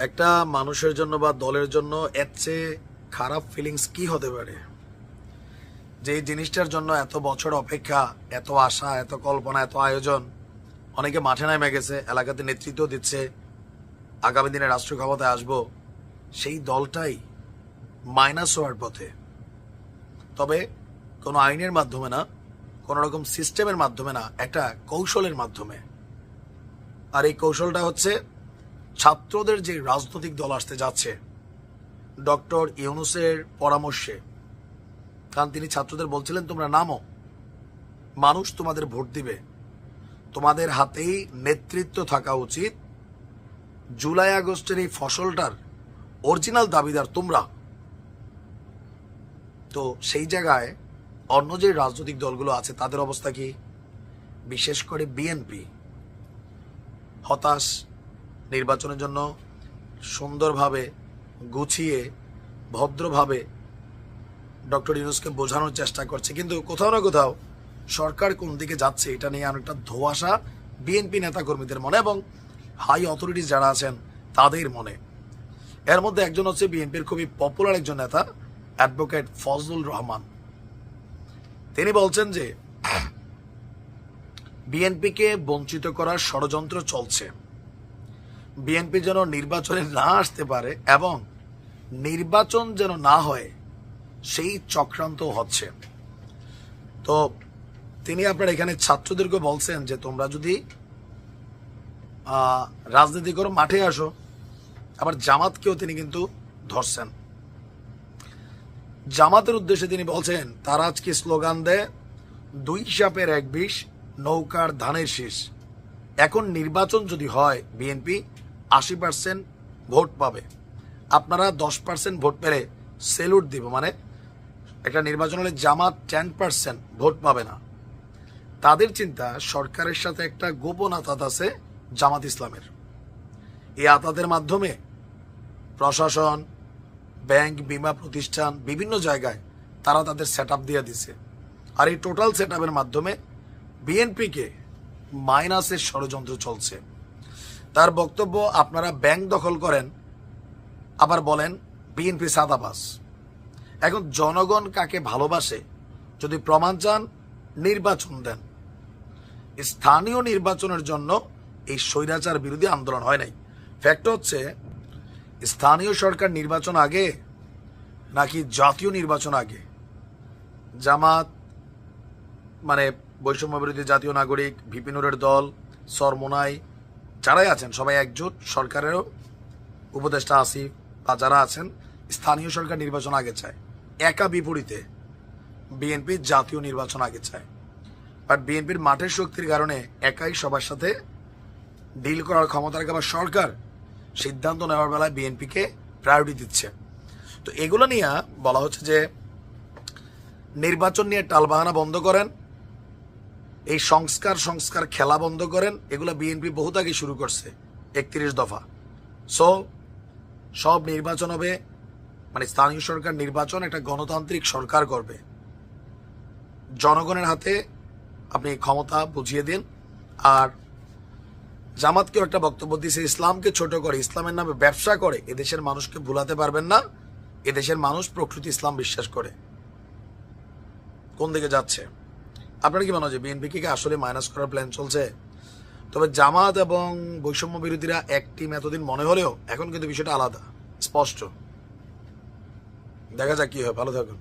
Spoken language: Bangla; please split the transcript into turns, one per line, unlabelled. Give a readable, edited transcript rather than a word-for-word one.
একটা মানুষের জন্য বা দলের জন্য এর চেয়ে খারাপ ফিলিংস কি হতে পারে? যে জিনিসটার জন্য এত বছর অপেক্ষা, এত আশা, এত কল্পনা, এত আয়োজন, অনেকে মাঠে নেমে গেছে, এলাকাতে নেতৃত্ব দিচ্ছে, আগামী দিনে রাষ্ট্র ক্ষমতায় আসবো, সেই দলটাই মাইনাস হওয়ার পথে। তবে কোনো আইনের মাধ্যমে না, কোনো রকম সিস্টেমের মাধ্যমে না, একটা কৌশলের মাধ্যমে। আর এই কৌশলটা হচ্ছে ছাত্রদের যে রাজনৈতিক দল আসতে যাচ্ছে ডক্টর ইউনূসের পরামর্শে। কারণ তিনি ছাত্রদের বলছিলেন, তোমরা নামো, মানুষ তোমাদের ভোট দিবে, তোমাদের হাতেই নেতৃত্ব থাকা উচিত, জুলাই আগস্টের এই ফসলটার অরিজিনাল দাবিদার তোমরা। তো সেই জায়গায় অন্য যে রাজনৈতিক দলগুলো আছে তাদের অবস্থা কি? বিশেষ করে বিএনপি হতাশ, নির্বাচনের জন্য সুন্দরভাবে গুছিয়ে ভদ্রভাবে ডক্টর ইউনূসকে বোঝানোর চেষ্টা করছে, কিন্তু কোথাও না কোথাও সরকার কোন দিকে যাচ্ছে এটা নিয়ে অনেকটা ধোঁয়াশা বিএনপি নেতাকর্মীদের মনে এবং হাই অথরিটিস যারা আছেন তাদের মনে। এর মধ্যে একজন হচ্ছে বিএনপির খুবই পপুলার একজন নেতা, অ্যাডভোকেট ফজলুর রহমান। তিনি বলছেন যে বিএনপিকে বঞ্চিত করার ষড়যন্ত্র চলছে, বিএনপি যেন নির্বাচনে না আসতে পারে এবং নির্বাচন যেন না হয় সেই চক্রান্ত হচ্ছে। তো তিনি আপনার এখানে ছাত্রদেরকে বলছেন যে তোমরা যদি রাজনীতি করো মাঠে আসো। আবার জামাতকেও তিনি কিন্তু ধরছেন। জামাতের উদ্দেশ্যে তিনি বলছেন তারা আজকে স্লোগান দেয়, 2 সাপের 1 বিষ, নৌকার ধানের শীষ। এখন নির্বাচন যদি হয় বিএনপি 80% ভোট পাবে, আপনারা 10% ভোট পেলে সেলুট দিব। মানে একটা নির্বাচন হলে জামাত 10% ভোট পাবে না। তাদের চিন্তা সরকারের সাথে একটা গোপন আতাত আছে জামাত ইসলামের। এই আতাতের মাধ্যমে প্রশাসন, ব্যাংক, বিমা প্রতিষ্ঠান, বিভিন্ন জায়গায় তারা তাদের সেট আপ দিয়ে দিছে। আর এই টোটাল সেট আপের মাধ্যমে বিএনপিকে মাইনাসের ষড়যন্ত্র চলছে। তার বক্তব্য, আপনারা ব্যাংক দখল করেন আবার বলেন বিএনপি সাদাবাস। এখন জনগণ কাকে ভালোবাসে যদি প্রমাণ চান, নির্বাচন দেন। স্থানীয় নির্বাচনের জন্য এই স্বৈরাচার বিরোধী আন্দোলন হয় নাই। ফ্যাক্ট হচ্ছে স্থানীয় সরকার নির্বাচন আগে নাকি জাতীয় নির্বাচন আগে? জামাত মানে বৈষম্য বিরোধী জাতীয় নাগরিক, ভিপি নুরের দল, সরমোনাই যারাই আছেন সবাই একজোট, সরকারেরও উপদেষ্টা আসিফ বা যারা আছেন স্থানীয় সরকার নির্বাচন আগে চায়। একা বিপরীতে বিএনপি জাতীয় নির্বাচন আগে চায়। বাট বিএনপির মাঠের শক্তির কারণে একাই সবার সাথে ডিল করার ক্ষমতা রাখে বা সরকার সিদ্ধান্ত নেওয়ার বেলায় বিএনপিকে প্রায়োরিটি দিচ্ছে। তো এগুলো নিয়ে বলা হচ্ছে যে নির্বাচন নিয়ে টালবাহানা বন্ধ করেন, এই সংস্কার খেলা বন্ধ করেন। এগুলো বিএনপি বহুত আগে শুরু করছে, 31 দফা। সব নির্বাচন হবে, মানে স্থানীয় সরকার নির্বাচন একটা গণতান্ত্রিক সরকার করবে। জনগণের হাতে আপনি ক্ষমতা বুঝিয়ে দিন। আর জামাতকেও একটা বক্তব্য দিয়েছে, ইসলামকে ছোট করে, ইসলামের নামে ব্যবসা করে এদেশের মানুষকে ভুলাতে পারবেন না। এদেশের মানুষ প্রকৃতি ইসলাম বিশ্বাস করে। কোন দিকে যাচ্ছে? আপনার কি মনে হয় যে বিএনপিকে আসলে মাইনাস করার প্ল্যান চলছে? তবে জামাত এবং বৈষম্য বিরোধীরা এক টিম এতদিন মনে হলেও এখন কিন্তু বিষয়টা আলাদা, স্পষ্ট। দেখা যাক কি হয়। ভালো থাকুন।